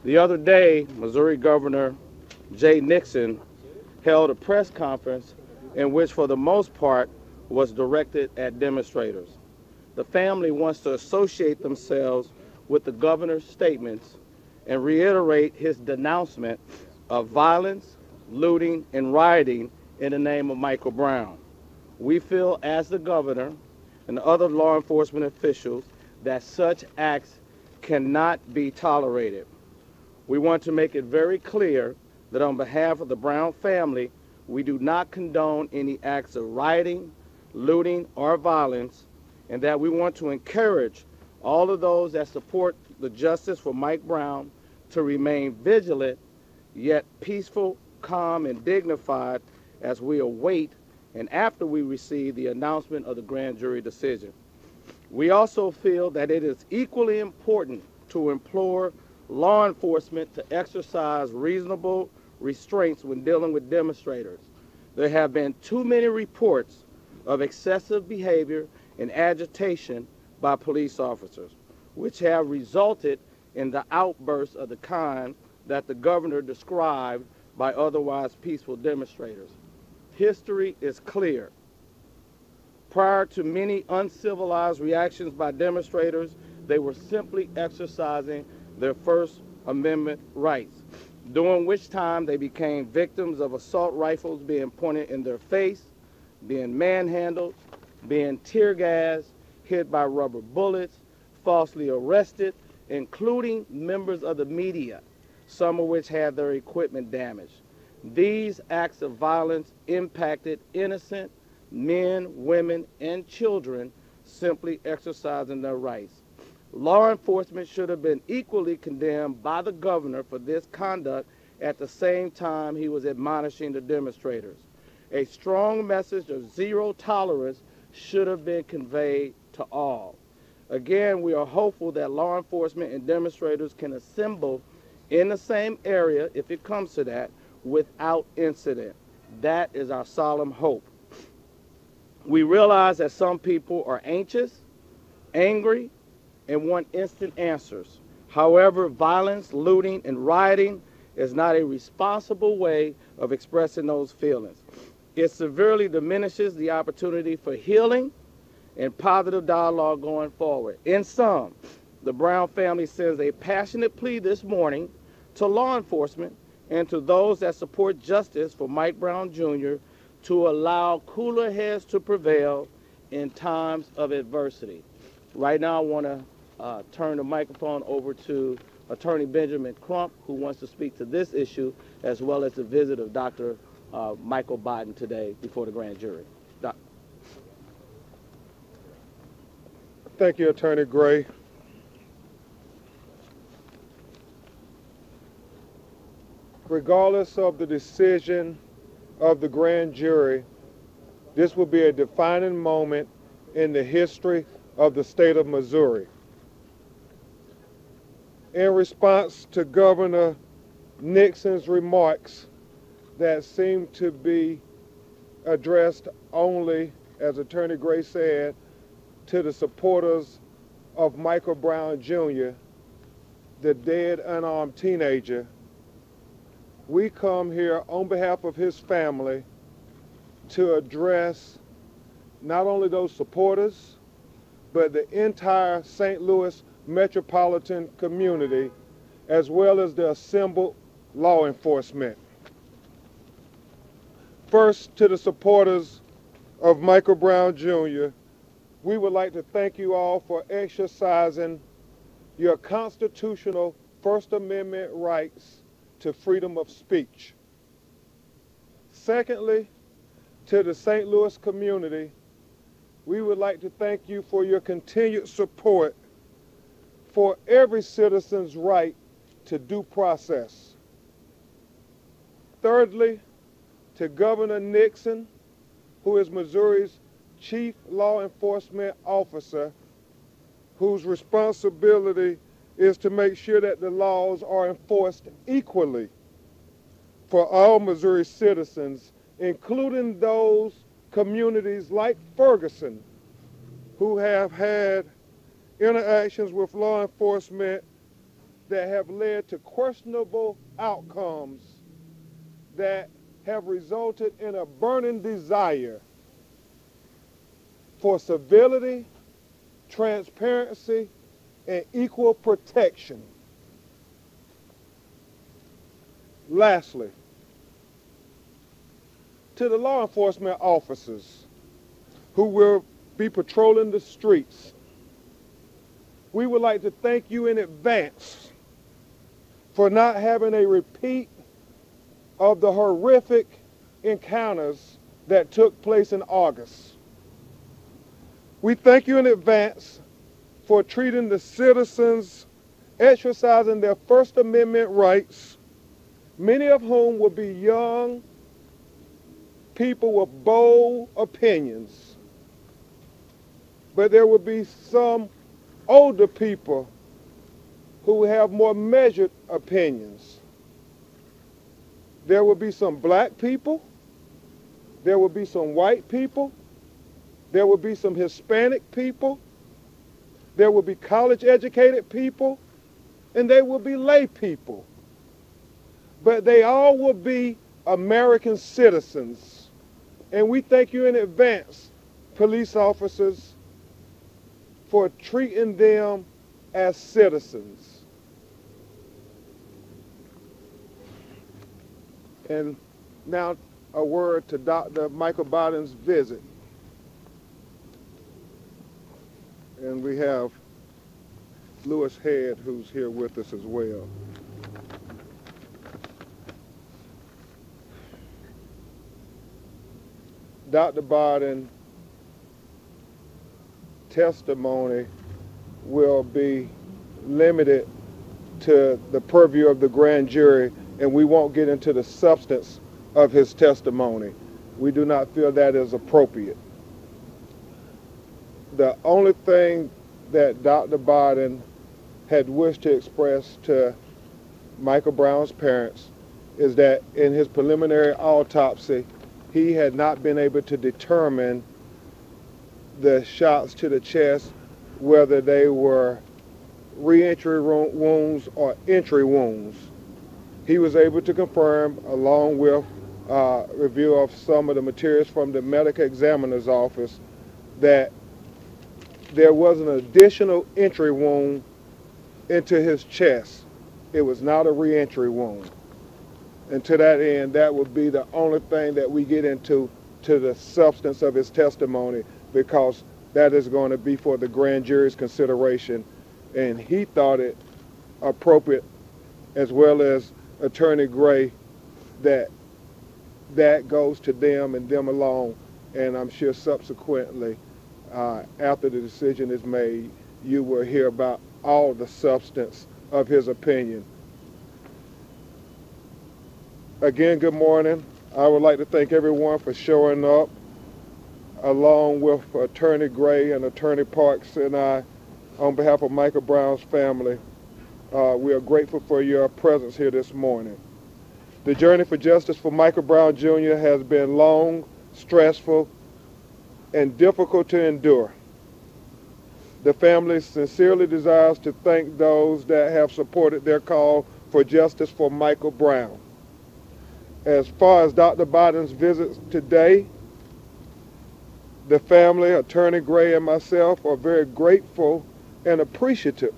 The other day, Missouri Governor Nixon held a press conference in which, for the most part, was directed at demonstrators. The family wants to associate themselves with the governor's statements and reiterate his denouncement of violence, looting, and rioting in the name of Michael Brown. We feel, as the governor and other law enforcement officials, that such acts cannot be tolerated. We want to make it very clear that on behalf of the Brown family, we do not condone any acts of rioting, looting, or violence, and that we want to encourage all of those that support the justice for Mike Brown to remain vigilant, yet peaceful, calm, and dignified as we await and after we receive the announcement of the grand jury decision. We also feel that it is equally important to implore law enforcement to exercise reasonable restraints when dealing with demonstrators. There have been too many reports of excessive behavior and agitation by police officers, which have resulted in the outbursts of the kind that the governor described by otherwise peaceful demonstrators. History is clear. Prior to many uncivilized reactions by demonstrators, they were simply exercising their First Amendment rights, during which time they became victims of assault rifles being pointed in their face, being manhandled, being tear gassed, hit by rubber bullets, falsely arrested, including members of the media, some of which had their equipment damaged. These acts of violence impacted innocent men, women, and children simply exercising their rights. Law enforcement should have been equally condemned by the governor for this conduct at the same time he was admonishing the demonstrators. A strong message of zero tolerance should have been conveyed to all. Again, we are hopeful that law enforcement and demonstrators can assemble in the same area, if it comes to that, without incident. That is our solemn hope. We realize that some people are anxious, angry, and want instant answers. However, violence, looting, and rioting is not a responsible way of expressing those feelings. It severely diminishes the opportunity for healing and positive dialogue going forward. In sum, the Brown family sends a passionate plea this morning to law enforcement and to those that support justice for Mike Brown Jr. to allow cooler heads to prevail in times of adversity. Right now, I want to turn the microphone over to Attorney Benjamin Crump, who wants to speak to this issue, as well as the visit of Dr. Michael Biden today before the grand jury. Thank you, Attorney Gray. Regardless of the decision of the grand jury, this will be a defining moment in the history of the state of Missouri. In response to Governor Nixon's remarks that seemed to be addressed only, as Attorney Gray said, to the supporters of Michael Brown Jr., the dead unarmed teenager, we come here on behalf of his family to address not only those supporters, but the entire St. Louis metropolitan community, as well as the assembled law enforcement. First, to the supporters of Michael Brown Jr., we would like to thank you all for exercising your constitutional First Amendment rights to freedom of speech. Secondly, to the St. Louis community, we would like to thank you for your continued support for every citizen's right to due process. Thirdly, to Governor Nixon, who is Missouri's chief law enforcement officer, whose responsibility is to make sure that the laws are enforced equally for all Missouri citizens, including those communities like Ferguson, who have had interactions with law enforcement that have led to questionable outcomes that have resulted in a burning desire for civility, transparency, and equal protection. Lastly, to the law enforcement officers who will be patrolling the streets, we would like to thank you in advance for not having a repeat of the horrific encounters that took place in August. We thank you in advance for treating the citizens exercising their First Amendment rights, many of whom will be young people with bold opinions. But there will be some older people who have more measured opinions. There will be some black people. There will be some white people. There will be some Hispanic people. There will be college-educated people. And there will be lay people. But they all will be American citizens. And we thank you in advance, police officers, for treating them as citizens. And now a word to Dr. Michael Biden's visit. And we have Lewis Head, who's here with us as well. Dr. Biden's testimony will be limited to the purview of the grand jury, and we won't get into the substance of his testimony. We do not feel that is appropriate. The only thing that Dr. Biden had wished to express to Michael Brown's parents is that in his preliminary autopsy, he had not been able to determine the shots to the chest, whether they were re-entry wounds or entry wounds. He was able to confirm, along with review of some of the materials from the medical examiner's office, that there was an additional entry wound into his chest. It was not a re-entry wound. And to that end, that would be the only thing that we get into to the substance of his testimony, because that is going to be for the grand jury's consideration. And he thought it appropriate, as well as Attorney Gray, that that goes to them and them alone. And I'm sure subsequently, after the decision is made, you will hear about all the substance of his opinion. Again, good morning. I would like to thank everyone for showing up, along with Attorney Gray and Attorney Parks and I, on behalf of Michael Brown's family. We are grateful for your presence here this morning. The journey for justice for Michael Brown Jr. has been long, stressful, and difficult to endure. The family sincerely desires to thank those that have supported their call for justice for Michael Brown. As far as Dr. Biden's visit today, the family, Attorney Gray, and myself are very grateful and appreciative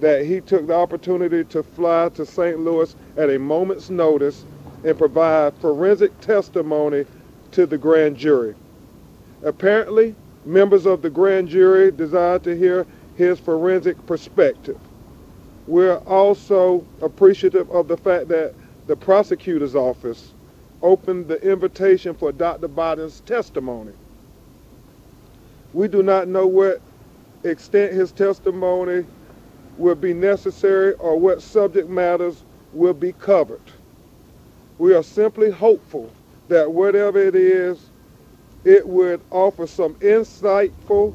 that he took the opportunity to fly to St. Louis at a moment's notice and provide forensic testimony to the grand jury. Apparently, members of the grand jury desire to hear his forensic perspective. We're also appreciative of the fact that the prosecutor's office opened the invitation for Dr. Biden's testimony. We do not know what extent his testimony will be necessary or what subject matters will be covered. We are simply hopeful that whatever it is, it would offer some insightful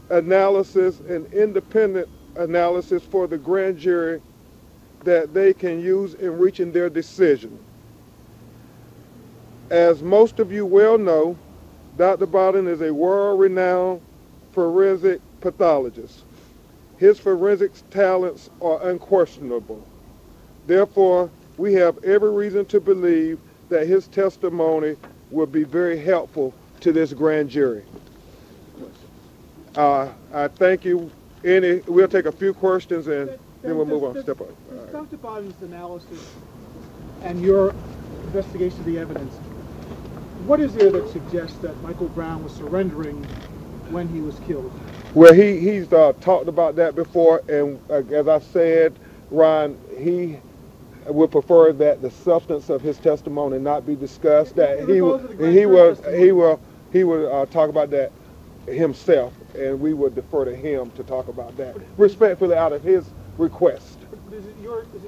analysis and independent analysis for the grand jury that they can use in reaching their decision. As most of you well know, Dr. Biden is a world-renowned forensic pathologist. His forensics talents are unquestionable. Therefore, we have every reason to believe that his testimony will be very helpful to this grand jury. I thank you. We'll take a few questions and then we'll move on. Step up. Does Dr. Biden's analysis and your investigation of the evidence, what is there that suggests that Michael Brown was surrendering when he was killed? Well, he's talked about that before, and as I said, Ron, he would prefer that the substance of his testimony not be discussed. That he would talk about that himself, and we would defer to him to talk about that respectfully out of his request. Is it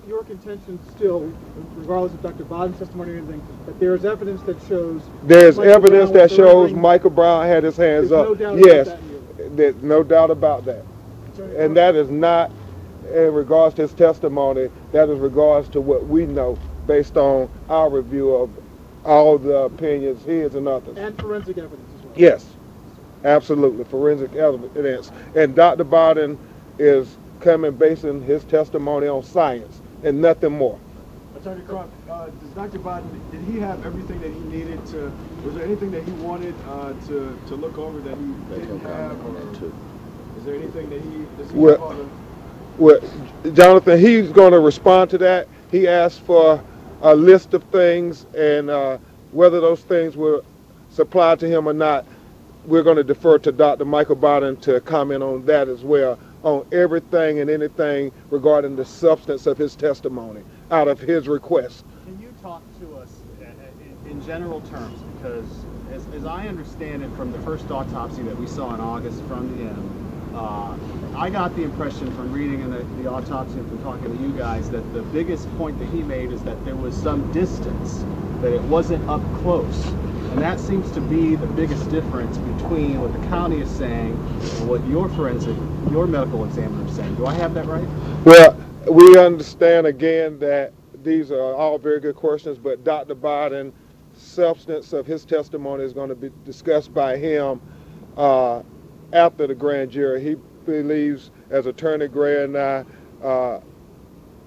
your contention still, regardless of Dr. Biden's testimony or anything, that there is evidence that shows Michael Brown had his hands up? Yes, there's no doubt about that. And that is not in regards to his testimony. That is regards to what we know based on our review of all the opinions, his and others. And forensic evidence as well. Yes, absolutely, forensic evidence. And Dr. Biden is basing his testimony on science and nothing more. Attorney Crump, does Dr. Biden, did he have everything that he needed to, was there anything that he wanted to look over that he didn't have? Or is there anything that does he have all the... Well, Jonathan, he's going to respond to that. He asked for a list of things, and whether those things were supplied to him or not, we're going to defer to Dr. Michael Biden to comment on that as well, on everything and anything regarding the substance of his testimony out of his request. Can you talk to us in general terms? Because as I understand it from the first autopsy that we saw in August from him, I got the impression from reading in the autopsy and from talking to you guys that the biggest point that he made is that there was some distance, that it wasn't up close. And that seems to be the biggest difference between what the county is saying and what your medical examiner is saying. Do I have that right? Well, we understand again that these are all very good questions, but Dr. Biden's substance of his testimony is going to be discussed by him after the grand jury. He believes, as Attorney Gray and I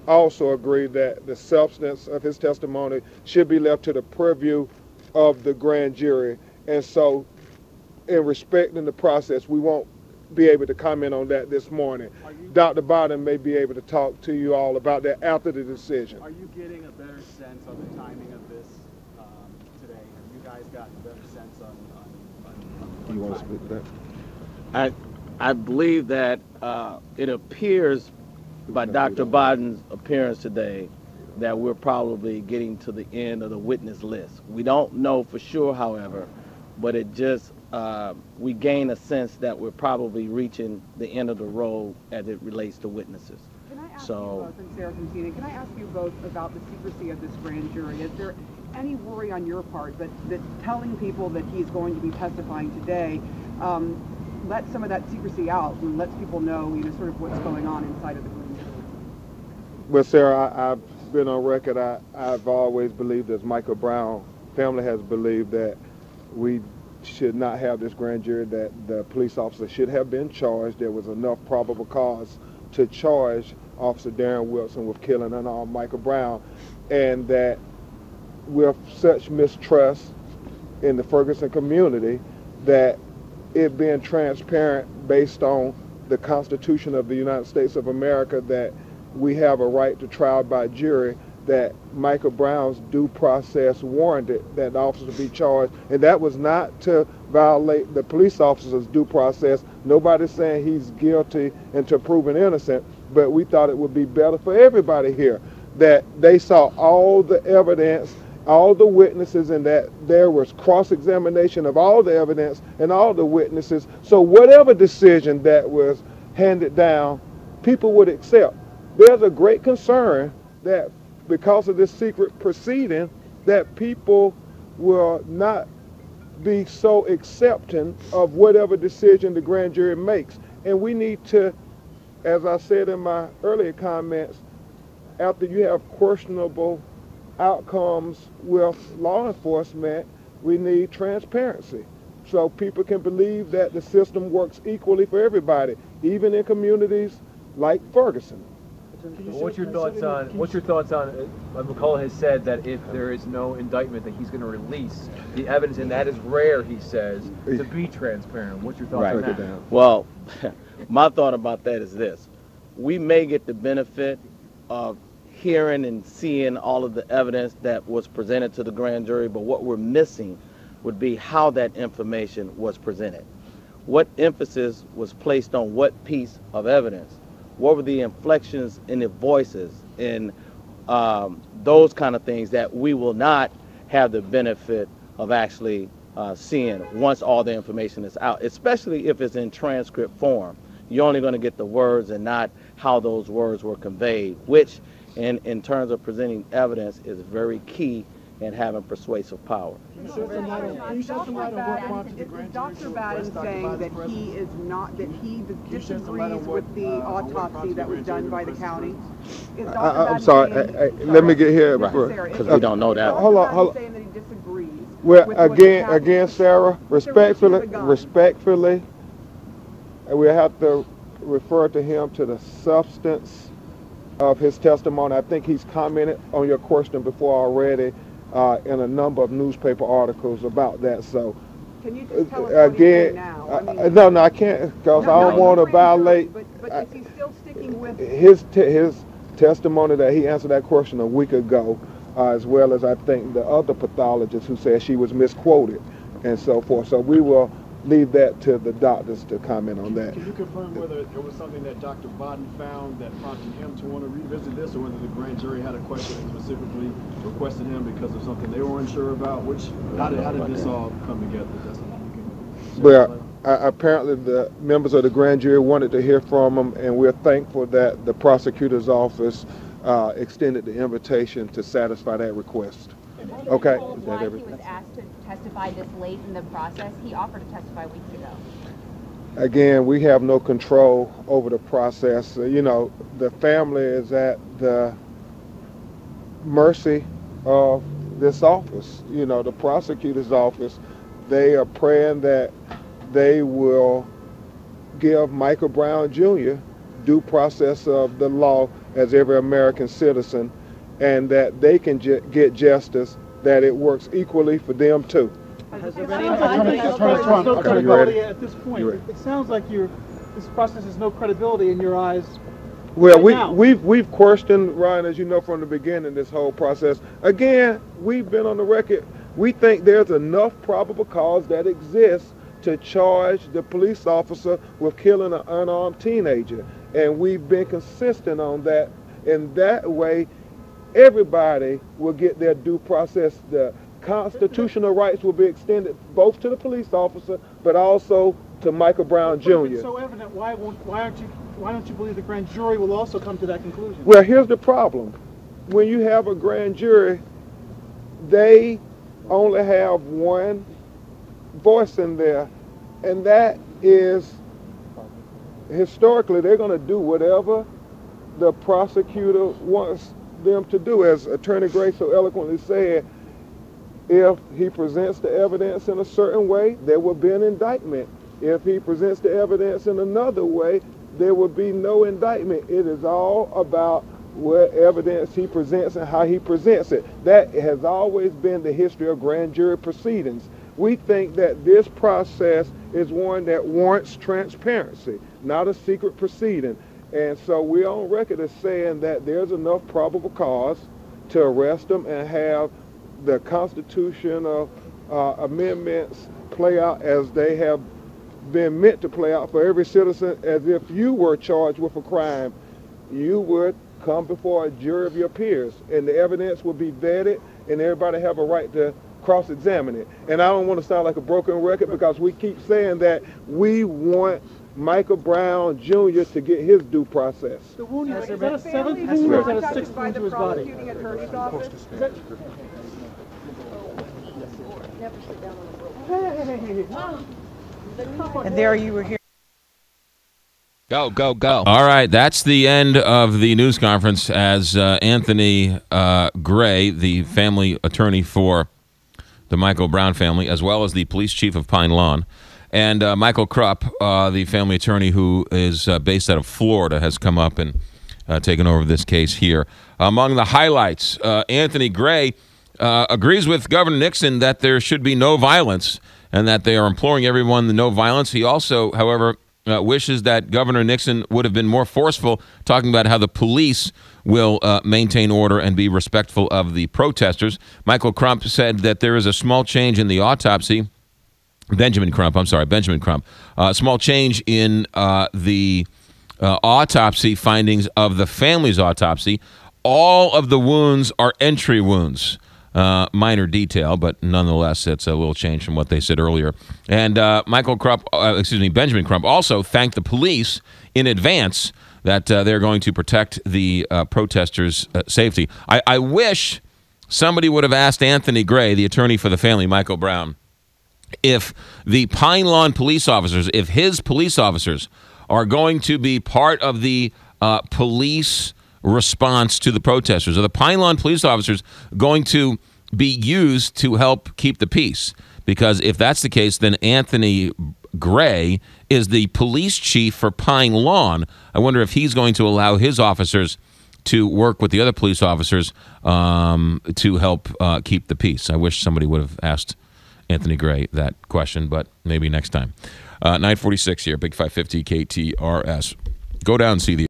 also agree, that the substance of his testimony should be left to the purview of the grand jury. And so, in respecting the process, we won't be able to comment on that this morning. Dr. Biden may be able to talk to you all about that after the decision. Are you getting a better sense of the timing of this today? Have you guys gotten a better sense on you want to speak to that? I believe that it appears by Dr. Biden's appearance today that we're probably getting to the end of the witness list. We don't know for sure, however, but it just, we gain a sense that we're probably reaching the end of the road as it relates to witnesses. Can I ask you both, and Sarah and Tina, can I ask you both about the secrecy of this grand jury? Is there any worry on your part that telling people that he's going to be testifying today let some of that secrecy out and lets people know, sort of what's going on inside of the grand jury? Well, Sarah, I've been on record. I've always believed, as Michael Brown family has believed, that we should not have this grand jury, that the police officer should have been charged. There was enough probable cause to charge Officer Darren Wilson with killing unarmed Michael Brown, and that with such mistrust in the Ferguson community, that it being transparent based on the Constitution of the United States of America, that we have a right to trial by jury, that Michael Brown's due process warranted that the officer be charged. And that was not to violate the police officer's due process. Nobody's saying he's guilty until proven innocent, but we thought it would be better for everybody here that they saw all the evidence, all the witnesses, and that there was cross-examination of all the evidence and all the witnesses. So whatever decision that was handed down, people would accept. There's a great concern that because of this secret proceeding, that people will not be so accepting of whatever decision the grand jury makes. And we need to, as I said in my earlier comments, after you have questionable outcomes with law enforcement, we need transparency so people can believe that the system works equally for everybody, even in communities like Ferguson. What's your thoughts on McCullough has said that if there is no indictment that he's going to release the evidence, and that is rare, he says, to be transparent. What's your thoughts on that? Well, my thought about that is this. We may get the benefit of hearing and seeing all of the evidence that was presented to the grand jury, but what we're missing would be how that information was presented. What emphasis was placed on what piece of evidence? What were the inflections in the voices and those kind of things that we will not have the benefit of actually seeing once all the information is out, especially if it's in transcript form. You're only going to get the words and not how those words were conveyed, which in terms of presenting evidence is very key in having persuasive power. Is Dr. Baden saying that he is not, that he disagrees with the autopsy that was done by the county? I'm sorry, let me get here. Because we don't know that. Hold on. Saying that he disagrees. Well, again, Sarah, respectfully, we have to refer to him to the substance of his testimony. I think he's commented on your question before already in a number of newspaper articles about that. So, can you just tell us what he's saying now? No, I can't, because I don't want to violate. But is he still sticking with his testimony that he answered that question a week ago, as well as I think the other pathologist who said she was misquoted and so forth. So we will leave that to the doctors to comment on that. Can you confirm whether it was something that Dr. Baden found that prompted him to want to revisit this, or whether the grand jury had a question and specifically requested him because of something they were unsure about? How did this all come together? Well, apparently the members of the grand jury wanted to hear from him, and we're thankful that the prosecutor's office extended the invitation to satisfy that request. Okay. Why he was asked to testify this late in the process? He offered to testify weeks ago. Again, we have no control over the process. The family is at the mercy of this office. The prosecutor's office, they are praying that they will give Michael Brown Jr. due process of the law as every American citizen, and that they can get justice, that it works equally for them too. At this point, it sounds like this process has no credibility in your eyes. Well, we've questioned, Ryan, as you know from the beginning, this whole process. Again, we've been on the record. We think there's enough probable cause that exists to charge the police officer with killing an unarmed teenager, and we've been consistent on that. In that way, everybody will get their due process. The constitutional rights will be extended both to the police officer, but also to Michael Brown Jr. If it's so evident, why don't you believe the grand jury will also come to that conclusion? Well, here's the problem. When you have a grand jury, they only have one voice in there, and that is, historically, they're going to do whatever the prosecutor wants them to do. As Attorney Gray so eloquently said, if he presents the evidence in a certain way, there will be an indictment. If he presents the evidence in another way, there will be no indictment. It is all about what evidence he presents and how he presents it. That has always been the history of grand jury proceedings. We think that this process is one that warrants transparency, not a secret proceeding. And so we're on record as saying that there's enough probable cause to arrest them and have the constitutional amendments play out as they have been meant to play out for every citizen. As if you were charged with a crime, you would come before a jury of your peers, and the evidence will be vetted, and everybody have a right to cross-examine it. And I don't want to sound like a broken record, because we keep saying that we want Michael Brown Jr. to get his due process. The wound, is that a 7th wound or is that a 6th wound to his body? And there you were here. Go, go, go. All right, that's the end of the news conference as Anthony Gray, the family attorney for the Michael Brown family, as well as the police chief of Pine Lawn, And Michael Krupp, the family attorney who is based out of Florida, has come up and taken over this case here. Among the highlights, Anthony Gray agrees with Governor Nixon that there should be no violence and that they are imploring everyone to no violence. He also, however, wishes that Governor Nixon would have been more forceful, talking about how the police will maintain order and be respectful of the protesters. Michael Crump said that there is a small change in the autopsy. Benjamin Crump. Small change in the autopsy findings of the family's autopsy. All of the wounds are entry wounds. Minor detail, but nonetheless, it's a little change from what they said earlier. And Benjamin Crump also thanked the police in advance that they're going to protect the protesters' safety. I wish somebody would have asked Anthony Gray, the attorney for the family, Michael Brown, if the Pine Lawn police officers, if his police officers are going to be part of the police response to the protesters. Are the Pine Lawn police officers going to be used to help keep the peace? Because if that's the case, then Anthony Gray is the police chief for Pine Lawn. I wonder if he's going to allow his officers to work with the other police officers to help keep the peace. I wish somebody would have asked Anthony Gray that question, but maybe next time. 9:46 here, Big 550 KTRS. Go down and see the